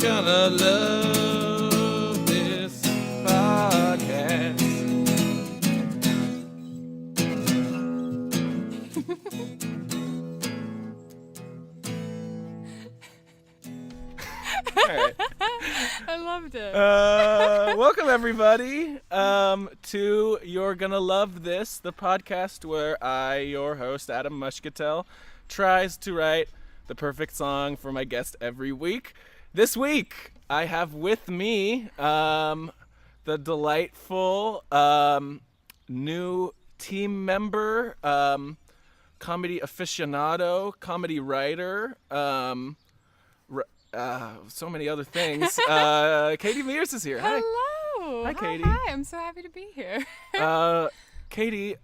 gonna love this podcast. All right. I loved it. Welcome everybody to You're Gonna Love This, the podcast where I, your host Adam Moshcatel, tries to write the perfect song for my guest every week. This week I have with me the delightful new team member, comedy aficionado, comedy writer, so many other things. Katie Mears is here. Hi. Hello. Hi, Katie. Hi. I'm so happy to be here. Katie,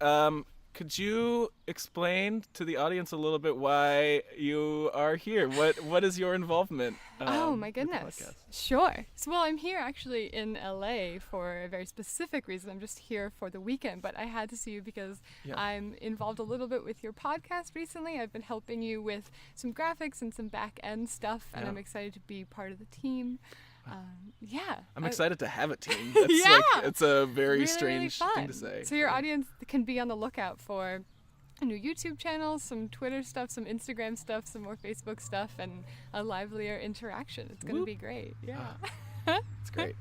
could you explain to the audience a little bit why you are here? What is your involvement? Oh my with the goodness. podcast? Sure. So, well, I'm here actually in LA for a very specific reason. I'm just here for the weekend, but I had to see you because I'm involved a little bit with your podcast recently. I've been helping you with some graphics and some back end stuff, and I'm excited to be part of the team. I'm excited to have a team. That's it's a very really, strange really thing to say. So your audience can be on the lookout for a new YouTube channel, some Twitter stuff, some Instagram stuff, some more Facebook stuff, and a livelier interaction. It's going to be great. Yeah. It's great.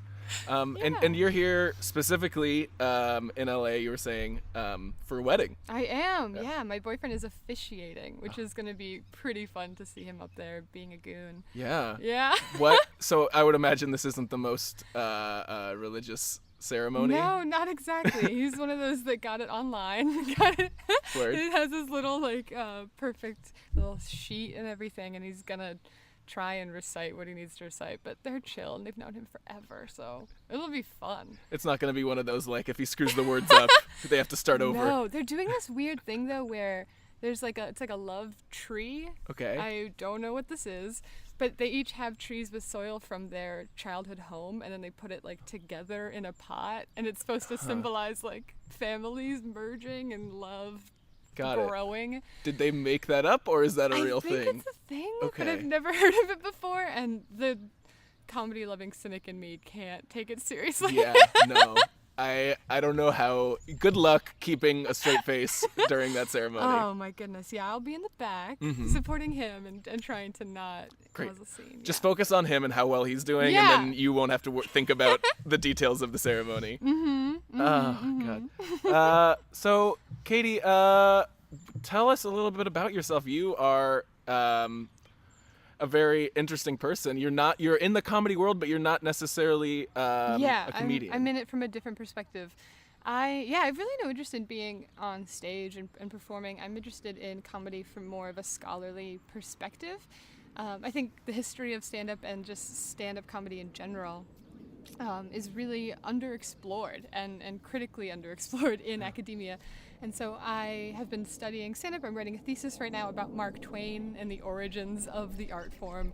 And you're here specifically in LA, you were saying, for a wedding. I am, yeah. My boyfriend is officiating, which is going to be pretty fun to see him up there being a goon. Yeah. Yeah. What? So I would imagine this isn't the most religious ceremony? No, not exactly. He's one of those that got it online. Got it. Word. It has this little, perfect little sheet and everything, and he's going to try and recite what he needs to recite, but they're chill and they've known him forever, so it'll be fun. It's not going to be one of those, like, if he screws the words up, they have to start over. No, they're doing this weird thing, though, where there's it's like a love tree. Okay. I don't know what this is, but they each have trees with soil from their childhood home, and then they put it, together in a pot, and it's supposed to symbolize, families merging and love growing. Did they make that up, or is that a real thing? I think it's a thing, okay. But I've never heard of it before, and the comedy-loving cynic in me can't take it seriously. Yeah, no. I don't know how. Good luck keeping a straight face during that ceremony. Oh my goodness, yeah, I'll be in the back supporting him and trying to not cause a scene. Just focus on him and how well he's doing, and then you won't have to think about the details of the ceremony. God. So, Katie, tell us a little bit about yourself. You are a very interesting person. You're in the comedy world, but you're not necessarily a comedian. I'm in it from a different perspective. I have really no interest in being on stage and performing. I'm interested in comedy from more of a scholarly perspective. I think the history of stand-up and just stand-up comedy in general is really underexplored and critically underexplored in academia. And so I have been studying stand-up. I'm writing a thesis right now about Mark Twain and the origins of the art form,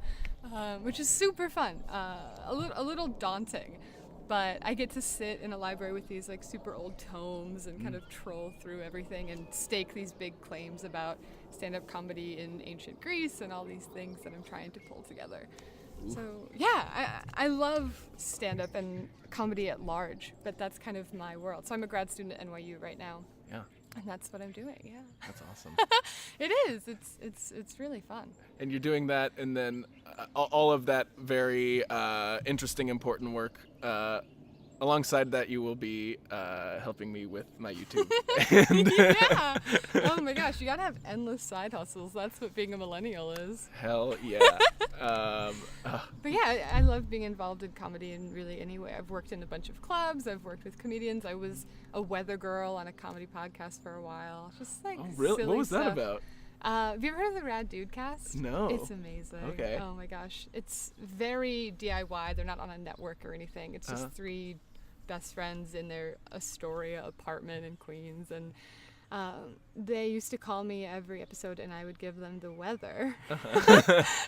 which is super fun, a little daunting. But I get to sit in a library with these super old tomes and kind of troll through everything and stake these big claims about stand-up comedy in ancient Greece and all these things that I'm trying to pull together. So, I love stand-up and comedy at large, but that's kind of my world. So I'm a grad student at NYU right now. Yeah. And that's what I'm doing, yeah. That's awesome. It is. It's really fun. And you're doing that, and then all of that very interesting, important work. Alongside that, you will be helping me with my YouTube. Yeah. Oh my gosh, you gotta have endless side hustles. That's what being a millennial is. Hell yeah. But yeah, I love being involved in comedy in really any way. I've worked in a bunch of clubs. I've worked with comedians. I was a weather girl on a comedy podcast for a while. Just oh really? Silly What was stuff. that about? Have you ever heard of the Rad Dude Cast? No. It's amazing. Okay. Oh my gosh. It's very DIY. They're not on a network or anything. It's just three best friends in their Astoria apartment in Queens, and they used to call me every episode and I would give them the weather,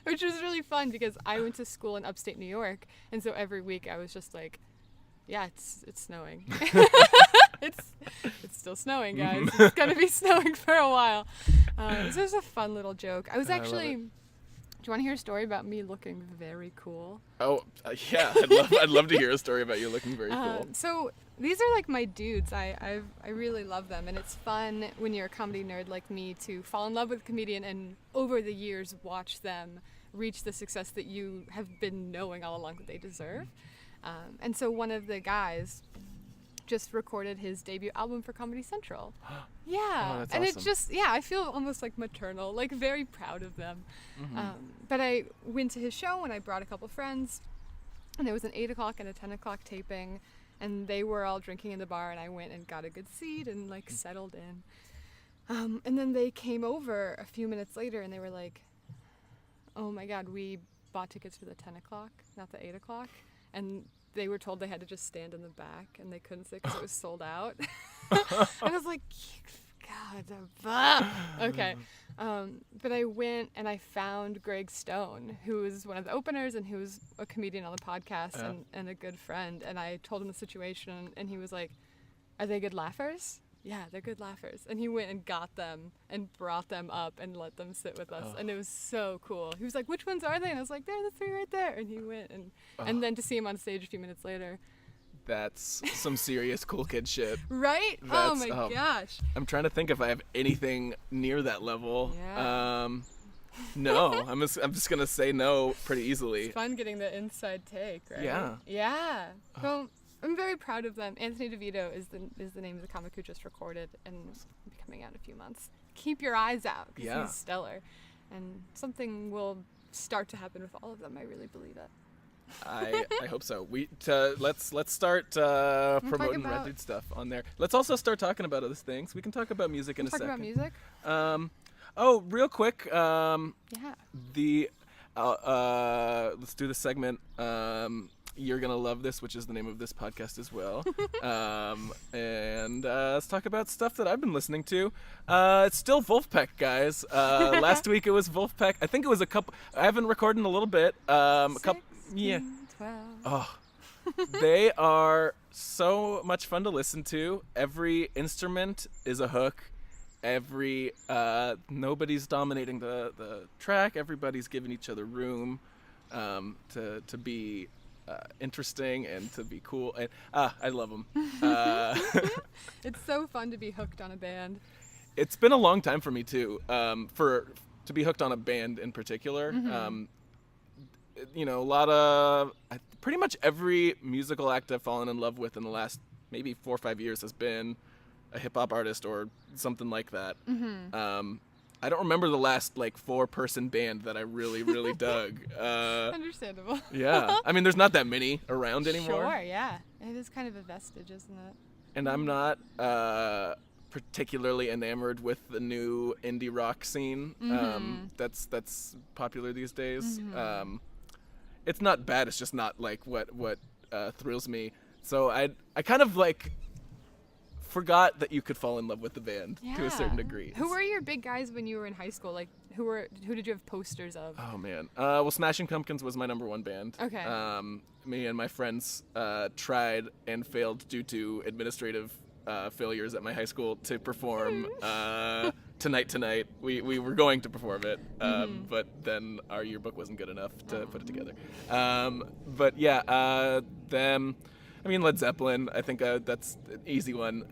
which was really fun because I went to school in upstate New York, and so every week I was just like, yeah, it's snowing. It's still snowing, guys. It's gonna be snowing for a while. So it was a fun little joke. I was actually you want to hear a story about me looking very cool? Oh, yeah. I'd love to hear a story about you looking very cool. So these are like my dudes. I really love them, and it's fun when you're a comedy nerd like me to fall in love with a comedian and over the years watch them reach the success that you have been knowing all along that they deserve. And so one of the guys just recorded his debut album for Comedy Central. Yeah. Oh, that's and awesome. it just, I feel almost like maternal, like very proud of them. But I went to his show and I brought a couple friends, and there was an 8 o'clock and a 10 o'clock taping, and they were all drinking in the bar, and I went and got a good seat and like settled in. And then they came over a few minutes later and they were like, oh my God, we bought tickets for the 10 o'clock, not the 8 o'clock. And they were told they had to just stand in the back and they couldn't sit because it was sold out. And I was like, God, okay. But I went and I found Greg Stone, who is one of the openers and who's a comedian on the podcast and a good friend. And I told him the situation and he was like, are they good laughers? Yeah, they're good laughers. And he went and got them and brought them up and let them sit with us. And it was so cool. He was like, which ones are they? And I was like, they're the 3 right there. And he went and then to see him on stage a few minutes later. That's some serious cool kid shit. Right? Oh my gosh. I'm trying to think if I have anything near that level. Yeah. No, I'm just gonna say no pretty easally. It's fun getting the inside take, right? Yeah. Yeah. Well, I'm very proud of them. Anthony DeVito is the name of the comic who just recorded and will be coming out in a few months. Keep your eyes out because he's stellar. And something will start to happen with all of them. I really believe it. I hope so. Let's start promoting Red Dude stuff on there. Let's also start talking about other things. We can talk about music in a second. Talk about music? Real quick. Let's do the segment. You're Gonna Love This, which is the name of this podcast as well. And let's talk about stuff that I've been listening to. It's still Wolfpack, guys. Last week it was Wolfpack. I think it was a couple. I haven't recorded in a little bit. 12. Oh, they are so much fun to listen to. Every instrument is a hook. Nobody's dominating the track. Everybody's giving each other room to be interesting and to be cool, and I love them. It's so fun to be hooked on a band. It's been a long time for me too, to be hooked on a band in particular. Pretty much every musical act I've fallen in love with in the last maybe 4 or 5 years has been a hip hop artist or something like that. I don't remember the last 4-person band that I really, really dug. Understandable. Yeah. I mean, there's not that many around anymore. Sure, yeah. It is kind of a vestige, isn't it? And I'm not particularly enamored with the new indie rock scene that's popular these days. It's not bad. It's just not what thrills me. So I kind of forgot that you could fall in love with the band to a certain degree. Who were your big guys when you were in high school? Who did you have posters of? Oh man. Well, Smashing Pumpkins was my number one band. Okay. Me and my friends tried and failed due to administrative failures at my high school to perform Tonight. We were going to perform it, but then our yearbook wasn't good enough to put it together. But yeah, them. I mean, Led Zeppelin, I think that's an easy one.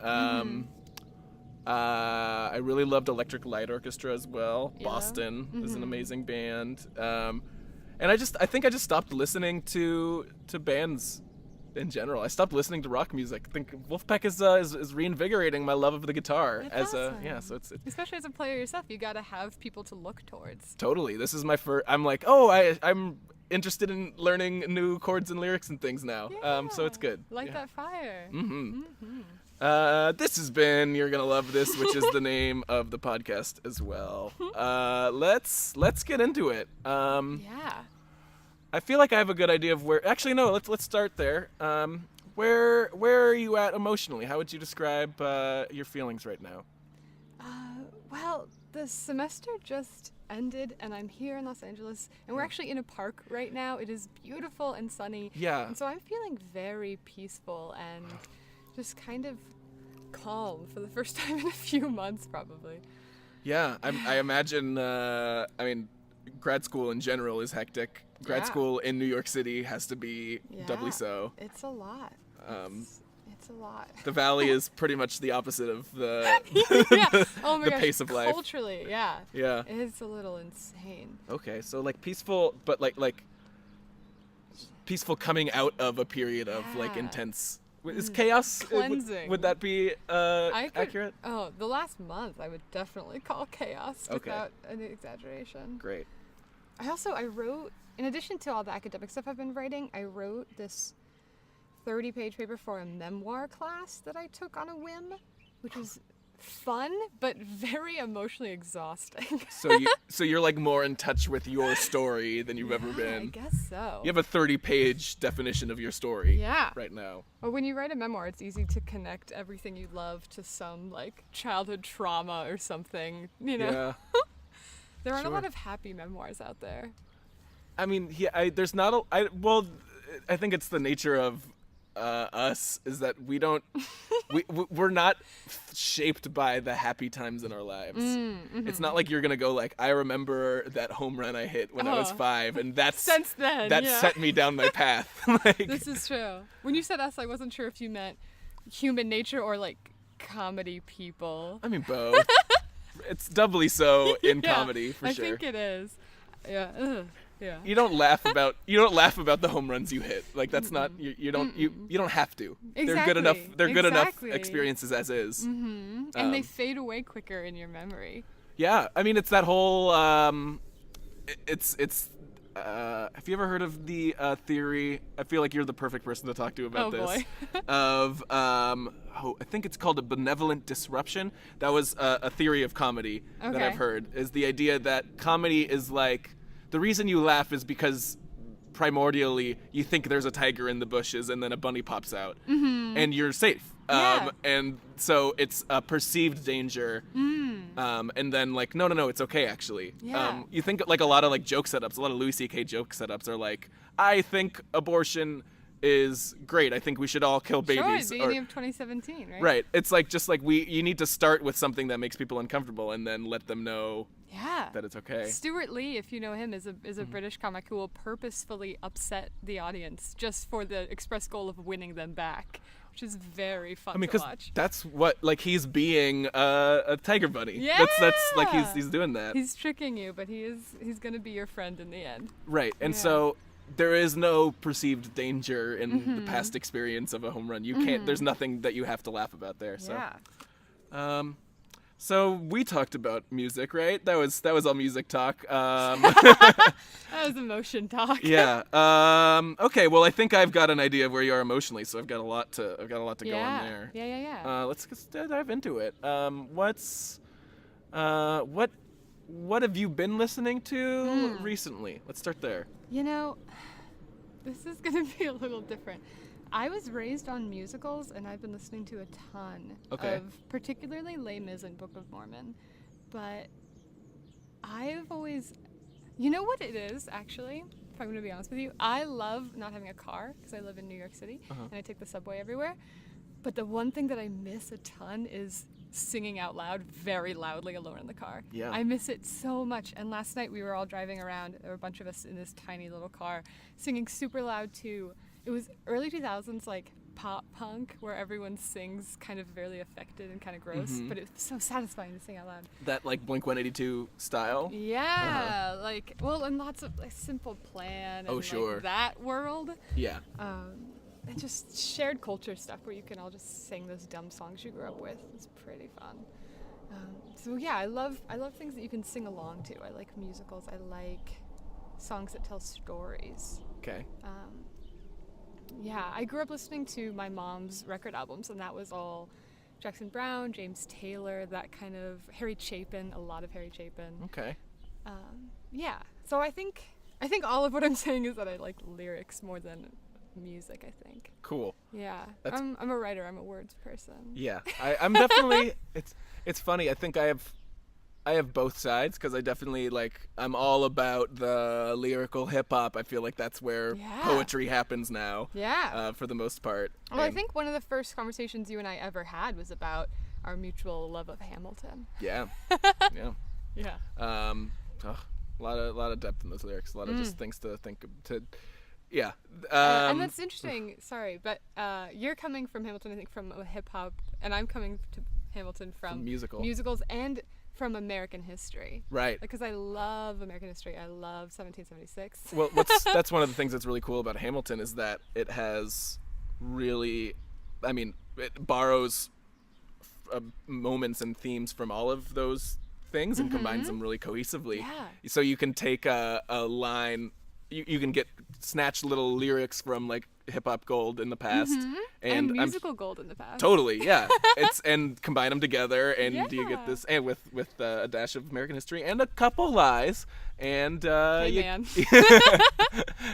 I really loved Electric Light Orchestra as well. Yeah. Boston is an amazing band. And I think I just stopped listening to bands in general. I stopped listening to rock music. I think Wolfpack is reinvigorating my love of the guitar. That's awesome. So it's especially as a player yourself, you gotta have people to look towards. Totally. This is my first. I'm I'm interested in learning new chords and lyrics and things now. Yeah. So it's good. Light that fire. This has been You're Gonna Love This, which is the name of the podcast as well. Let's get into it. I feel like I have a good idea of where. Actually, no. Let's start there. Where are you at emotionally? How would you describe your feelings right now? Well, the semester just ended, and I'm here in Los Angeles, and we're actually in a park right now. It is beautiful and sunny. Yeah. And so I'm feeling very peaceful and just kind of calm for the first time in a few months, probably. Yeah, I imagine. grad school in general is hectic. Grad Yeah. school in New York City has to be doubly Yeah. so. It's a lot. It's a lot. The Valley is pretty much the opposite of the Yeah. Oh my the gosh. pace of life. Culturally, yeah. Yeah. It's a little insane. Okay, so like peaceful, but like peaceful coming out of a period of like Yeah. intense. Is chaos Cleansing. Would that be accurate? Oh, the last month I would definitely call chaos Okay. without an exaggeration. Great. I wrote, in addition to all the academic stuff I've been writing, I wrote this 30-page paper for a memoir class that I took on a whim, which was fun, but very emotionally exhausting. So you're like more in touch with your story than you've ever I been. guess so. You have a 30-page definition of your story Yeah. right now. Well, when you write a memoir, it's easy to connect everything you love to some, like, childhood trauma or something, you know? Yeah. There aren't Sure. a lot of happy memoirs out there. I mean, there's not a. I think it's the nature of us is that we don't. we're not shaped by the happy times in our lives. It's not like you're gonna go like, I remember that home run I hit when I was 5, and that's Since then, that yeah. set me down my path. Like, This is true. When you said us, I wasn't sure if you meant human nature or, like, comedy people. I mean, both. It's doubly so in Yeah, comedy for I sure. think it is. Yeah. Ugh. Yeah. You don't laugh about the home runs you hit. Like that's not you don't have to. They're good enough. Exactly. They're good enough Exactly. experiences as is. And they fade away quicker in your memory. Yeah, I mean it's that whole. It's. Have you ever heard of the theory? I feel like you're the perfect person to talk to about Oh, this. boy. Of I think it's called a benevolent disruption. That was a theory of comedy that Okay. I've heard. Is the idea that comedy is like the reason you laugh is because primordially you think there's a tiger in the bushes and then a bunny pops out and you're safe. Yeah. And so it's a perceived danger. And then like, no, it's okay actually. Yeah. You think like a lot of like joke setups, a lot of Louis C.K. joke setups are like, I think abortion is great. I think we should all kill babies. Sure, it's the beginning of 2017, right? Right. It's like just like you need to start with something that makes people uncomfortable and then let them know Yeah. that it's okay. Stuart Lee, if you know him, is a British comic who will purposefully upset the audience just for the express goal of winning them back, which is very fun I mean, to because watch. that's what like he's being a tiger bunny. Yeah. That's like he's doing that. He's tricking you, but he's gonna be your friend in the end. Right. And Yeah. so there is no perceived danger in the past experience of a home run. You can't. There's nothing that you have to laugh about there. So. Yeah. So we talked about music, right? That was all music talk. That was emotion talk. Yeah. Okay. Well, I think I've got an idea of where you are emotionally, so I've got a lot to go on there. Yeah. Let's just dive into it. What have you been listening to recently? Let's start there. You know, this is gonna be a little different. I was raised on musicals, and I've been listening to a ton of particularly Les Mis and Book of Mormon. But I've always, you know what it is, actually, if I'm going to be honest with you? I love not having a car because I live in New York City, and I take the subway everywhere. But the one thing that I miss a ton is singing out loud, very loudly, alone in the car. Yeah. I miss it so much. And last night we were all driving around, there were a bunch of us in this tiny little car, singing super loud too. It was early 2000s, like pop punk, where everyone sings kind of very affected and kind of gross, but it's so satisfying to sing out loud. That like Blink-182 style. Yeah, like, well, and lots of like Simple Plan and Oh, sure. like that world. Yeah. And just shared culture stuff where you can all just sing those dumb songs you grew up with. It's pretty fun. So yeah, I love things that you can sing along to. I like musicals. I like songs that tell stories. Okay. Yeah, I grew up listening to my mom's record albums, and that was all Jackson Browne, James Taylor, that kind of Harry Chapin, a lot of Harry Chapin. Okay. Yeah, so I think all of what I'm saying is that I like lyrics more than music, I think. Cool. Yeah, That's- I'm a writer. I'm a words person. Yeah. I'm definitely. It's funny. I think I have both sides because I definitely like I'm all about the lyrical hip hop. I feel like that's where Yeah. poetry happens now. Yeah. For the most part. Well, I And- think one of the first conversations you and I ever had was about our mutual love of Hamilton. Yeah. Yeah. Yeah. A lot of depth in those lyrics. A lot of just things to think to. Yeah. And that's interesting. Sorry, but you're coming from Hamilton, I think, from hip hop, and I'm coming to Hamilton from musicals and from American history. Right. Because I love American history. I love 1776. Well, that's one of the things that's really cool about Hamilton is that it has really, I mean, it borrows moments and themes from all of those things and combines them really cohesively. Yeah. So you can take a line, you can get snatch little lyrics from like hip hop gold in the past and musical gold in the past. Totally, yeah. And combine them together, and Yeah. you get this, and with a dash of American history and a couple lies, and Man.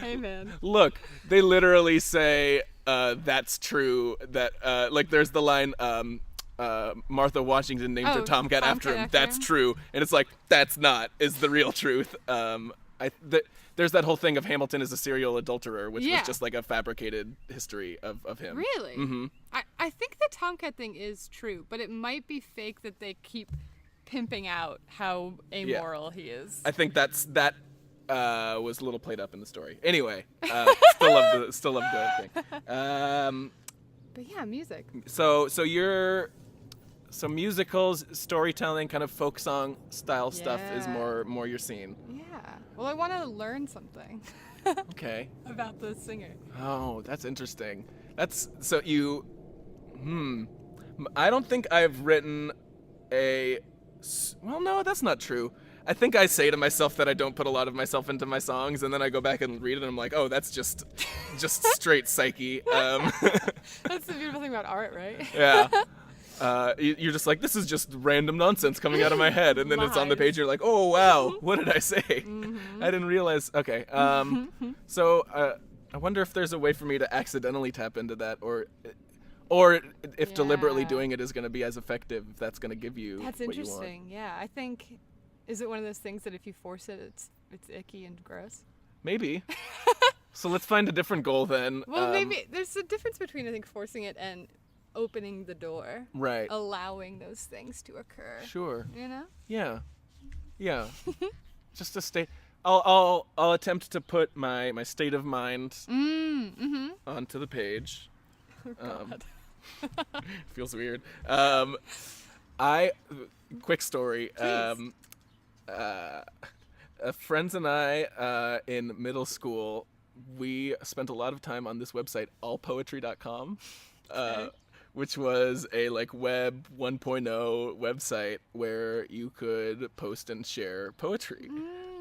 Hey man. Look, they literally say that's true. That like there's the line. Martha Washington named her Tomcat after him. That's true, and it's like that's not is the real truth. There's that whole thing of Hamilton as a serial adulterer, which was just like a fabricated history of him. Really? Mm-hmm. I think the Tomcat thing is true, but it might be fake that they keep pimping out how amoral he is. I think that was a little played up in the story. Anyway, still love the thing. But yeah, music. So musicals, storytelling, kind of folk song style stuff is more your scene. Yeah. Well, I want to learn something. Okay. About the singer. Oh, that's interesting. That's so you. I don't think I've written a. Well, no, that's not true. I think I say to myself that I don't put a lot of myself into my songs, and then I go back and read it, and I'm like, oh, that's just straight psyche. That's the beautiful thing about art, right? Yeah. You're just like, this is just random nonsense coming out of my head, and then it's on the page. You're like, oh wow, what did I say? I didn't realize. Okay. So I wonder if there's a way for me to accidentally tap into that, or if deliberately doing it is going to be as effective. If that's going to give you. That's what interesting. You want. Yeah, I think. Is it one of those things that if you force it, it's icky and gross? Maybe. So let's find a different goal then. Well, maybe there's a difference between I think forcing it and opening the door, right? Allowing those things to occur. Sure. You know? Yeah. Just a state. I'll attempt to put my state of mind onto the page. Oh, God. Feels weird. Quick story. Friends and I in middle school, we spent a lot of time on this website, allpoetry.com. Which was a like web 1.0 website where you could post and share poetry.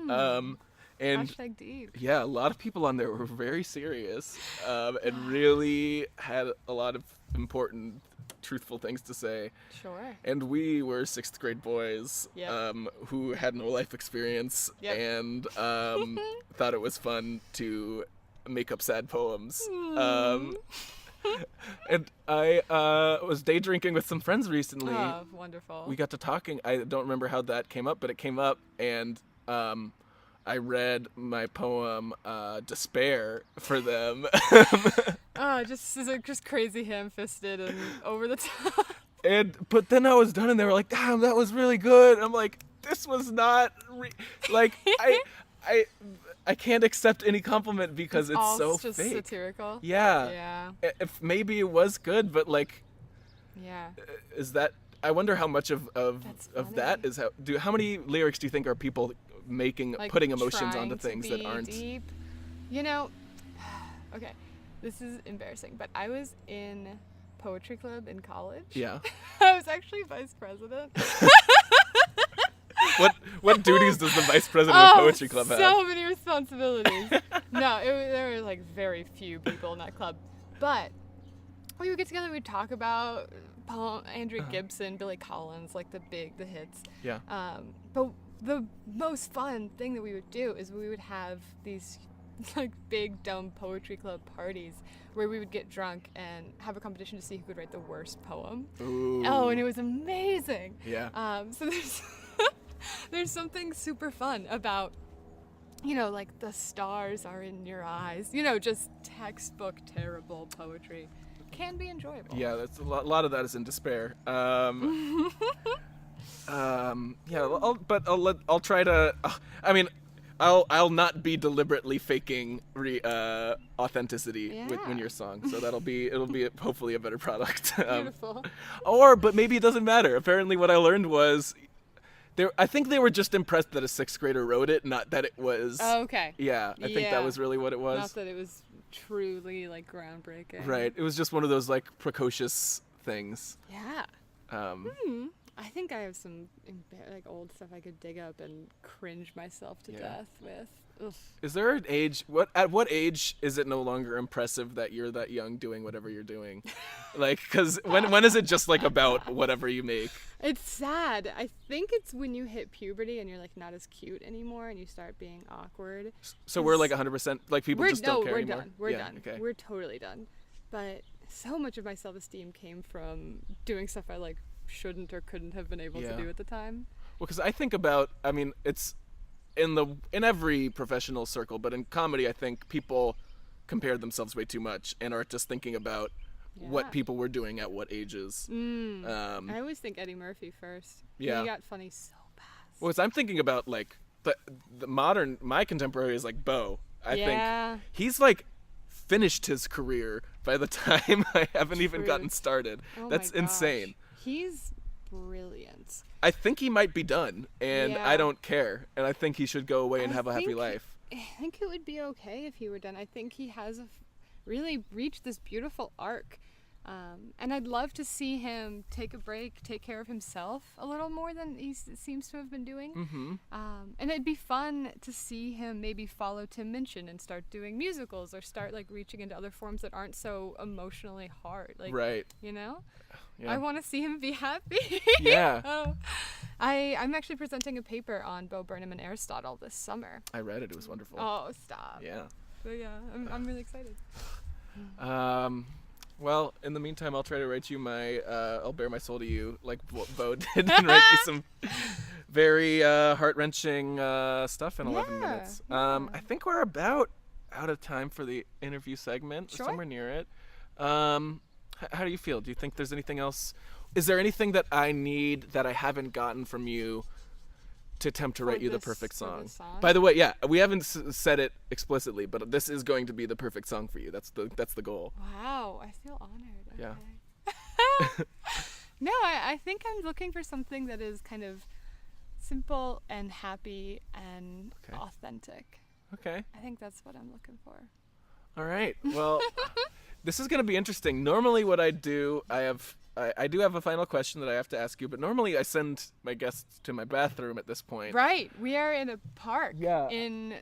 And Hashtag deep. Yeah, a lot of people on there were very serious and really had a lot of important, truthful things to say. Sure. And we were 6th grade boys who had no life experience and thought it was fun to make up sad poems. And I was day drinking with some friends recently. Oh, wonderful. We got to talking. I don't remember how that came up, but it came up, and I read my poem Despair for them. Just crazy ham-fisted and over the top. But then I was done, and they were like, damn, that was really good. I'm like, this was not I can't accept any compliment because it's so just fake. Satirical. Yeah. If maybe it was good, but like, is that? I wonder how much of that is how many lyrics do you think are people making putting emotions onto things that aren't deep? You know, okay, this is embarrassing, but I was in poetry club in college. Yeah. I was actually vice president. What duties does the vice president of poetry club have? So many responsibilities. No, there were like very few people in that club, but we would get together. We'd talk about Andrew Gibson, Billy Collins, like the hits. Yeah. But the most fun thing that we would do is we would have these like big dumb poetry club parties where we would get drunk and have a competition to see who could write the worst poem. Ooh. Oh, and it was amazing. Yeah. So there's something super fun about, like the stars are in your eyes. Just textbook terrible poetry can be enjoyable. Yeah, that's a lot of that is in despair. Yeah, I'll try to. I mean, I'll not be deliberately faking authenticity Yeah. when your song. So it'll be hopefully a better product. Beautiful. But maybe it doesn't matter. Apparently, what I learned was, I think they were just impressed that a 6th grader wrote it, not that it was. Oh, okay. Yeah, I think that was really what it was. Not that it was truly like groundbreaking. Right. It was just one of those like precocious things. Yeah. Um, I think I have some like old stuff I could dig up and cringe myself to death with. Ugh. Is there an age? At what age is it no longer impressive that you're that young doing whatever you're doing? Like, because when is it just like about whatever you make? It's sad. I think it's when you hit puberty and you're like not as cute anymore and you start being awkward. So we're like 100%, like people just don't care we're anymore? done. We're done. Okay. We're totally done. But so much of my self-esteem came from doing stuff I like shouldn't or couldn't have been able to do at the time. Well, because I think about, I mean, it's in every professional circle, but in comedy, I think people compare themselves way too much and are just thinking about what people were doing at what ages. I always think Eddie Murphy first. Yeah. He got funny so fast. Well, I'm thinking about like the modern, my contemporary is like Bo. I think he's like finished his career by the time I haven't even gotten started. Oh That's my gosh. insane. He's brilliant. I think he might be done, and I don't care. And I think he should go away and have a happy life. I think it would be okay if he were done. I think he has really reached this beautiful arc. And I'd love to see him take a break, take care of himself a little more than he seems to have been doing. Mm-hmm. And it'd be fun to see him maybe follow Tim Minchin and start doing musicals or start like reaching into other forms that aren't so emotionally hard. Like, Right. You know? Yeah. I want to see him be happy. Yeah. I'm actually presenting a paper on Bo Burnham and Aristotle this summer. I read it. It was wonderful. Oh, stop. Yeah. So yeah, I'm really excited. Well, in the meantime, I'll try to write you I'll bare my soul to you, like Bo did, and write you some very heart-wrenching stuff in 11 minutes. I think we're about out of time for the interview segment, Sure. somewhere near it. How do you feel? Do you think there's anything else? Is there anything that I need that I haven't gotten from you to attempt to write you the perfect song? By the way, yeah, we haven't said it explicitly, but this is going to be the perfect song for you. That's the goal. Wow, I feel honored. Yeah. Okay. No, I think I'm looking for something that is kind of simple and happy and authentic. Okay. I think that's what I'm looking for. All right. Well, this is going to be interesting. Normally what I do, I do have a final question that I have to ask you, but normally I send my guests to my bathroom at this point. Right. We are in a park Yeah. in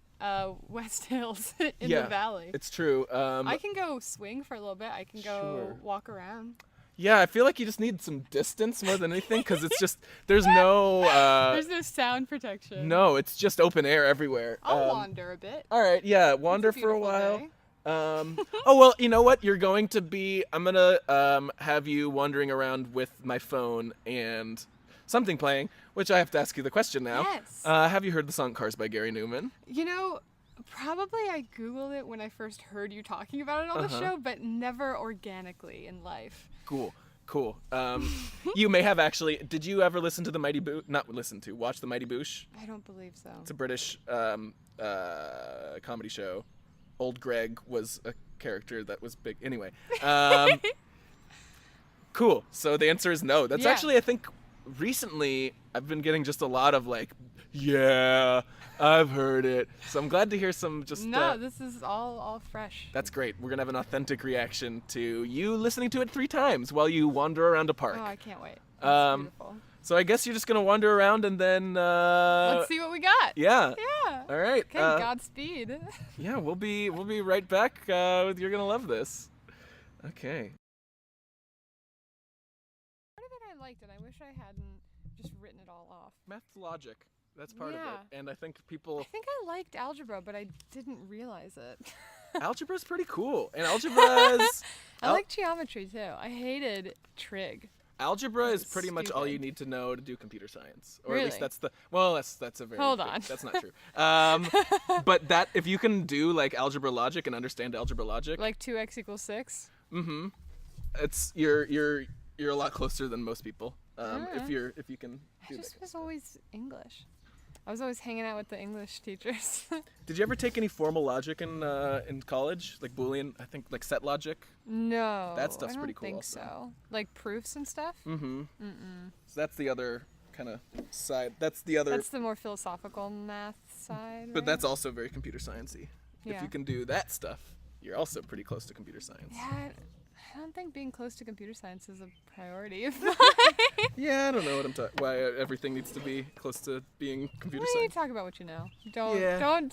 West Hills in the valley. It's true. I can go swing for a little bit. I can go walk around. Yeah, I feel like you just need some distance more than anything because it's just, there's no... There's no sound protection. No, it's just open air everywhere. I'll wander a bit. All right, yeah, wander for a while. Day. Oh, well, you know what? I'm going to have you wandering around with my phone and something playing, which I have to ask you the question now. Yes. Have you heard the song Cars by Gary Newman? You know, probably I Googled it when I first heard you talking about it on the show, but never organically in life. Cool. You may have actually, did you ever listen to the Mighty Boosh? Watch the Mighty Boosh? I don't believe so. It's a British comedy show. Old Greg was a character that was big. Anyway. Cool. So the answer is no. That's actually, I think, recently I've been getting just a lot of like, yeah, I've heard it. So I'm glad to hear some just... No, this is all fresh. That's great. We're going to have an authentic reaction to you listening to it 3 times while you wander around a park. Oh, I can't wait. That's beautiful. So I guess you're just going to wander around and then... let's see what we got. Yeah. Yeah. All right. Okay, Godspeed. Yeah, we'll be right back with You're Gonna Love This. Okay. Part of it I liked, and I wish I hadn't just written it all off. Math's logic. That's part of it. And I think people... I think I liked algebra, but I didn't realize it. Algebra's pretty cool. And algebra's... I like geometry, too. I hated trig. Algebra is pretty much all you need to know to do computer science, or Really? at least that's the. Well, that's a very. Hold on. That's not true. But that if you can do like algebra logic and understand algebra logic, Like 2x = 6? mm-hmm, it's you're a lot closer than most people. If you can. I Do just that. was always English. I was always hanging out with the English teachers. Did you ever take any formal logic in college, like Boolean? I think like set logic. No. That stuff's pretty cool I don't think also. so. Like proofs and stuff? Mm-hmm. So that's the other kind of side. That's the more philosophical math side, But right? that's also very computer sciencey. Yeah. If you can do that stuff, you're also pretty close to computer science. Yeah, I don't think being close to computer science is a priority of mine. Yeah, I don't know what I'm talking. Why everything needs to be close to being computer Well, you science. talk about what you know. Yeah. Don't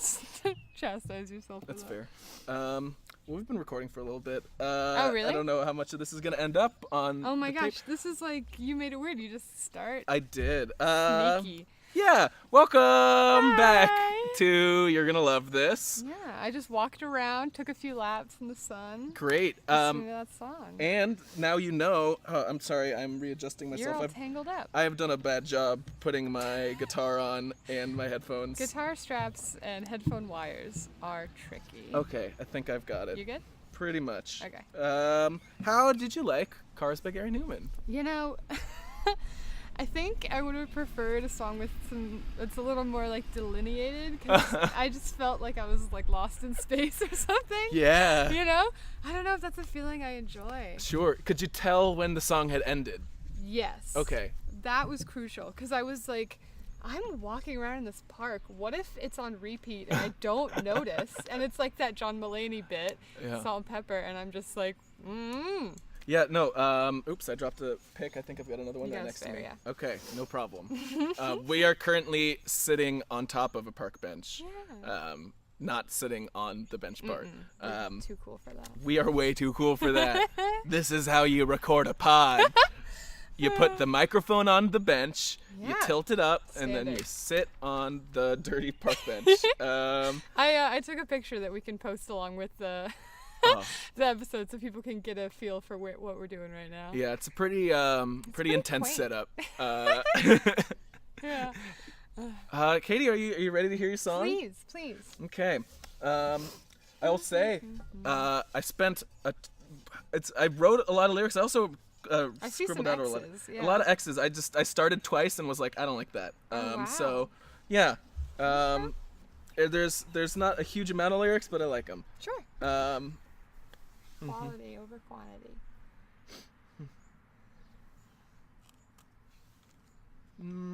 chastise yourself. That's for that. fair. Well, we've been recording for a little bit. Oh, really? I don't know how much of this is gonna end up on. Oh my the gosh, tape. this is like you made it weird. You just start. I did. Sneaky. Yeah. Welcome back Hi. to You're Gonna Love This. Yeah, I just walked around, took a few laps in the sun. Great. Listening to that song. And now you know. Oh, I'm sorry. I'm readjusting myself. You're all tangled up. I have done a bad job putting my guitar on and my headphones. Guitar straps and headphone wires are tricky. Okay, I think I've got it. You good? Pretty much. Okay. How did you like Cars by Gary Newman? You know, I think I would have preferred a song with it's a little more like delineated because I just felt like I was like lost in space or something. Yeah. You know? I don't know if that's a feeling I enjoy. Sure. Could you tell when the song had ended? Yes. Okay. That was crucial because I was like, I'm walking around in this park. What if it's on repeat and I don't notice? And it's like that John Mulaney bit, Yeah. Salt and Pepper, and I'm just like, Yeah, no, oops, I dropped a pick. I think I've got another one You right got a next to spare, me. yeah. Okay, no problem. We are currently sitting on top of a park bench. Yeah. Not sitting on the bench part. We're too cool for that. We are way too cool for that. This is how you record a pod. You put the microphone on the bench, you Yeah. tilt it up, and then Standard. you sit on the dirty park bench. I took a picture that we can post along with the Oh, the episode so people can get a feel for what we're doing right now. yeah, it's a pretty pretty intense quaint. setup. Yeah. Katie, are you ready to hear your song? Please. Okay. I will say, I spent I wrote a lot of lyrics. I also I see scribbled some out a X's, a yeah. lot of X's. I started twice and was like, I don't like that. Wow. So, yeah. There's not a huge amount of lyrics, but I like them. Sure. Mm-hmm. Quality over quantity.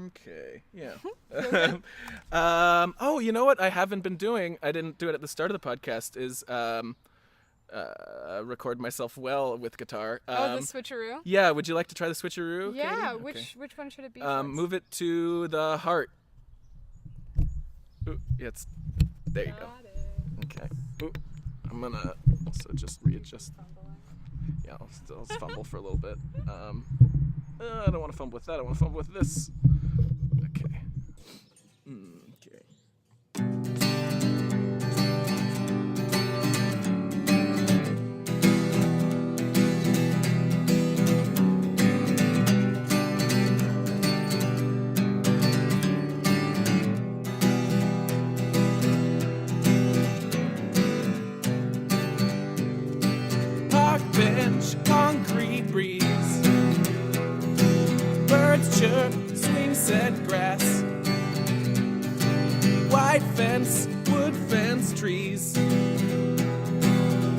Okay. Yeah. Oh, you know what I haven't been doing? I didn't do it at the start of the podcast. Is record myself well with guitar. The switcheroo? Yeah. Would you like to try the switcheroo? Yeah, Katie? which one should it be? first? Move it to the heart. Ooh, there you go. Got it. Okay. Ooh, I'm gonna also just readjust. Yeah, I'll still fumble for a little bit. I don't want to fumble with that. I want to fumble with this. Okay. Okay. Park bench, concrete breeze. Birds chirp, swing set grass. White fence, wood fence, trees.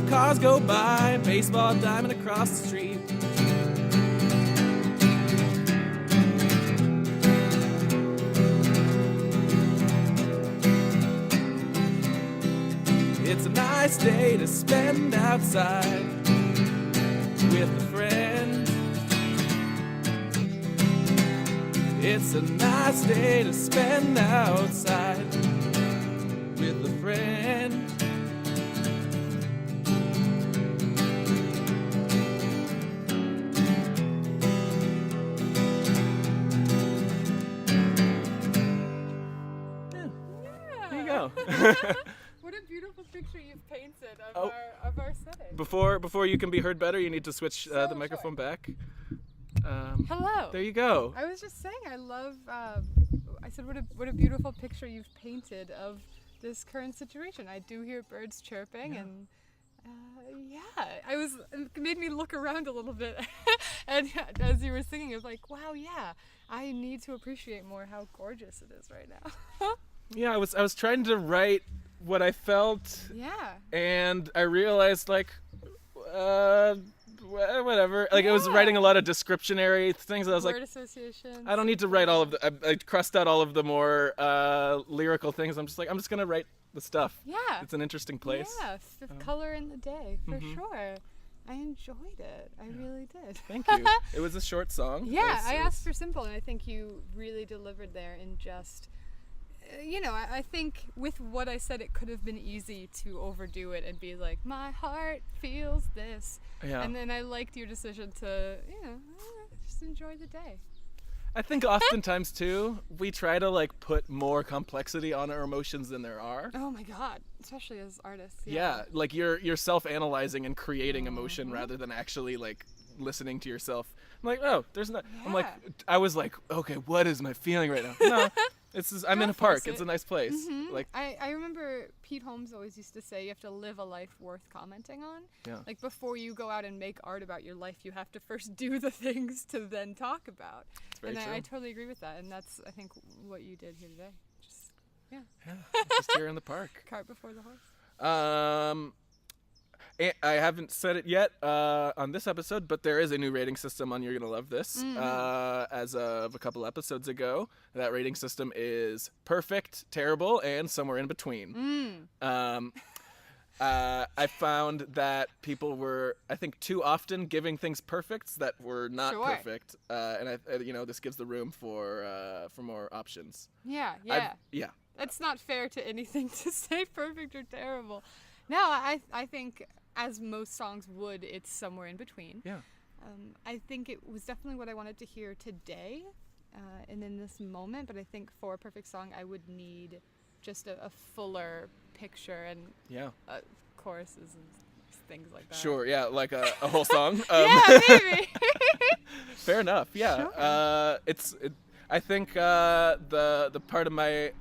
Cars go by, baseball diamond across the street. It's a nice day to spend outside with a friend. It's a nice day to spend outside with a friend. Yeah. There you go. What a beautiful picture you've painted Oh. of our setting. Before you can be heard better, you need to switch the Sure. microphone back. Hello. There you go. I was just saying, I love. I said, what a beautiful picture you've painted of this current situation. I do hear birds chirping, and yeah, it made me look around a little bit And as you were singing, it was like, wow, yeah, I need to appreciate more how gorgeous it is right now. Yeah, I was trying to write what I felt, Yeah. and I realized like, whatever. Like I was Yeah. writing a lot of descriptionary things. I was Word like, associations. I don't need to write all of the. I crossed out all of the more lyrical things. I'm just gonna write the stuff. Yeah. It's an interesting place. Yeah, color in the day, for Mhm. sure. I enjoyed it. I really did. Thank you. It was a short song. Yeah, I asked for simple, and I think you really delivered there in just, I think with what I said, it could have been easy to overdo it and be like, my heart feels this. Yeah. And then I liked your decision to, just enjoy the day. I think oftentimes too, we try to like put more complexity on our emotions than there are. Oh my God, especially as artists. Yeah, like you're self-analyzing and creating emotion rather than actually like listening to yourself. I'm like, oh, there's not. I'm like, I was like, okay, what is my feeling right now? No, I'm in a park. It's a nice place. Mm-hmm. Like, I remember Pete Holmes always used to say you have to live a life worth commenting on. Yeah. Like before you go out and make art about your life, you have to first do the things to then talk about. it's very And true. I totally agree with that. And that's, I think, what you did here today. Just, Yeah, it's just here in the park. cart before the horse. I haven't said it yet on this episode, but there is a new rating system on You're Gonna Love This. As of a couple episodes ago, that rating system is perfect, terrible, and somewhere in between. I found that people were, I think, too often giving things perfects that were not Sure. perfect, and this gives the room for more options. Yeah. Yeah. It's not fair to anything to say perfect or terrible. No, I think, as most songs would, it's somewhere in between. Yeah. I think it was definitely what I wanted to hear today and in this moment, but I think for a perfect song, I would need just a fuller picture and Yeah. choruses and things like that. Sure. Yeah. Like a whole song. Yeah, maybe. Fair enough. Yeah. Sure. I think the part of my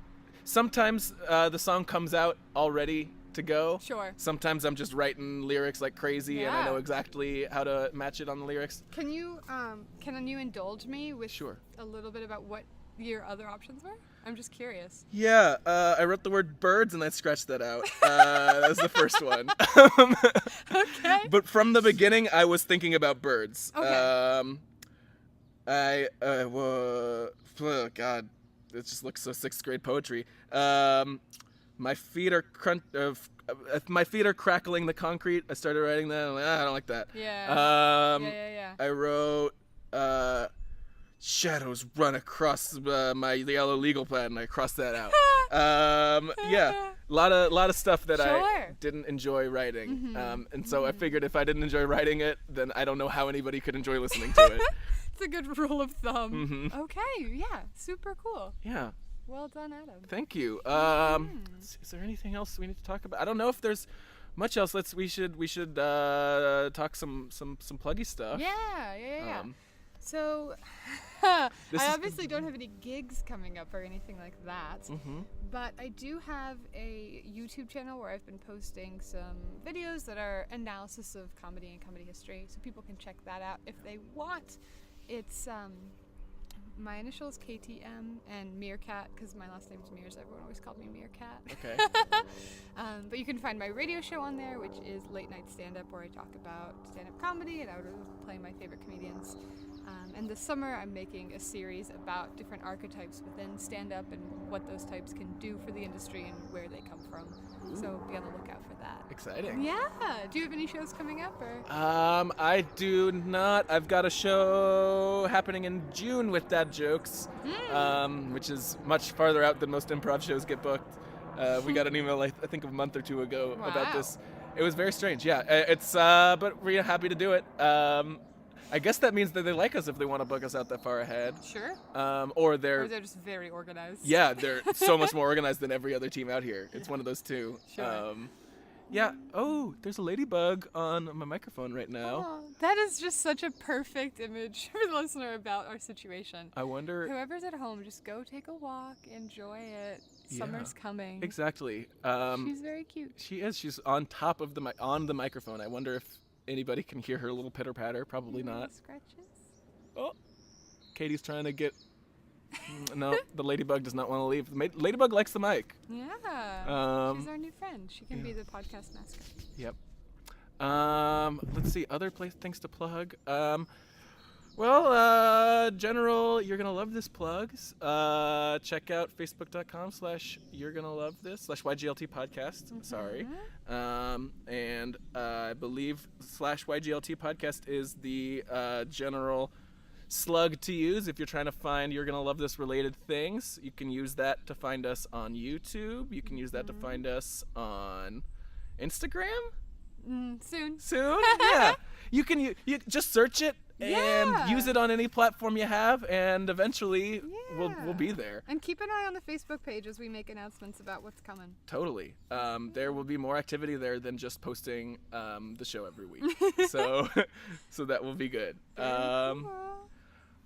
sometimes the song comes out already to go. Sure. Sometimes I'm just writing lyrics like crazy, and I know Yeah. exactly how to match it on the lyrics. Can you indulge me with Sure. a little bit about what your other options were? I'm just curious. Yeah. I wrote the word birds and I scratched that out. That was the first one. Okay. But from the beginning, I was thinking about birds. Okay. Oh God, it just looks so sixth grade poetry. My feet are my feet are crackling the concrete. I started writing that. I'm like, I don't like that. Yeah. Yeah. I wrote shadows run across my yellow legal pad, and I crossed that out. Yeah, a lot of stuff that I Sure. didn't enjoy writing, and so I figured if I didn't enjoy writing it, then I don't know how anybody could enjoy listening to it. It's a good rule of thumb. Okay. Yeah. Super cool. Yeah. Well done, Adam. Thank you. Is there anything else we need to talk about? I don't know if there's much else. We should talk some pluggy stuff. Yeah. So, I This is- obviously don't have any gigs coming up or anything like that, but I do have a YouTube channel where I've been posting some videos that are analysis of comedy and comedy history, so people can check that out if they want. It's my initials KTM and Meerkat, because my last name's Mears. Everyone always called me Meerkat. Okay. But you can find my radio show on there, which is Late Night Stand-Up, where I talk about stand-up comedy and I would play my favorite comedians. And this summer I'm making a series about different archetypes within stand-up and what those types can do for the industry and where they come from. So be on the lookout for that. Exciting. Yeah. Do you have any shows coming up? Or? I do not. I've got a show happening in June with Dad Jokes, which is much farther out than most improv shows get booked. We got an email, I think, a month or two ago about this. It was very strange. Yeah, it's but we're happy to do it. I guess that means that they like us if they want to book us out that far ahead. Sure. Or they're just very organized. Yeah, they're so much more organized than every other team out here. It's one of those two. Sure. Yeah. Oh, there's a ladybug on my microphone right now. Oh, that is just such a perfect image for the listener about our situation. I wonder. Whoever's at home, just go take a walk, enjoy it. Summer's coming. Exactly. She's very cute. She is. She's on top of on the microphone. I wonder if anybody can hear her little pitter patter. Probably not. Scratches. Oh, Katie's trying to get. No, the ladybug does not want to leave. The ladybug likes the mic. Yeah. She's our new friend. She can be the podcast mascot. Yep. Let's see. Other things to plug. General, you're gonna love this plugs. Check out facebook.com/you're gonna love this /YGLT podcast. Sorry. And I believe /YGLT podcast is the general slug to use if you're trying to find You're Gonna Love This related things. You can use that to find us on YouTube. You can use that to find us on Instagram. Soon. Yeah. You can you just search it and use it on any platform you have, and eventually we'll be there. And keep an eye on the Facebook page as we make announcements about what's coming. Totally. There will be more activity there than just posting the show every week. so that will be good.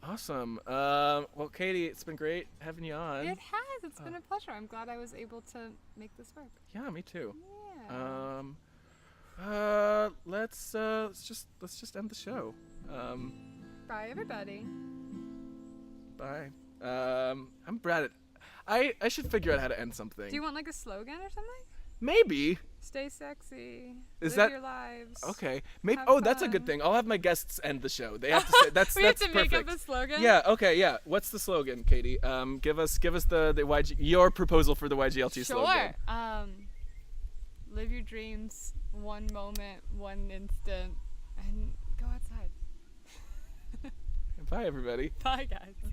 Awesome. Well, Katie, it's been great having you on. It has. It's been a pleasure. I'm glad I was able to make this work. Yeah, me too. Yeah. Let's just end the show. Bye, everybody. Bye. I'm Brad. I should figure out how to end something. Do you want like a slogan or something? Maybe. Stay sexy. Is Live that your lives. okay? Maybe. Have That's a good fun. thing. I'll have my guests end the show. They have to say that's We that's have to perfect. make up a slogan. Yeah. Okay. Yeah. What's the slogan, Katie? Give us the YG your proposal for the YGLT slogan. Sure. Live your dreams, one moment, one instant, and go outside. Bye, everybody. Bye, guys.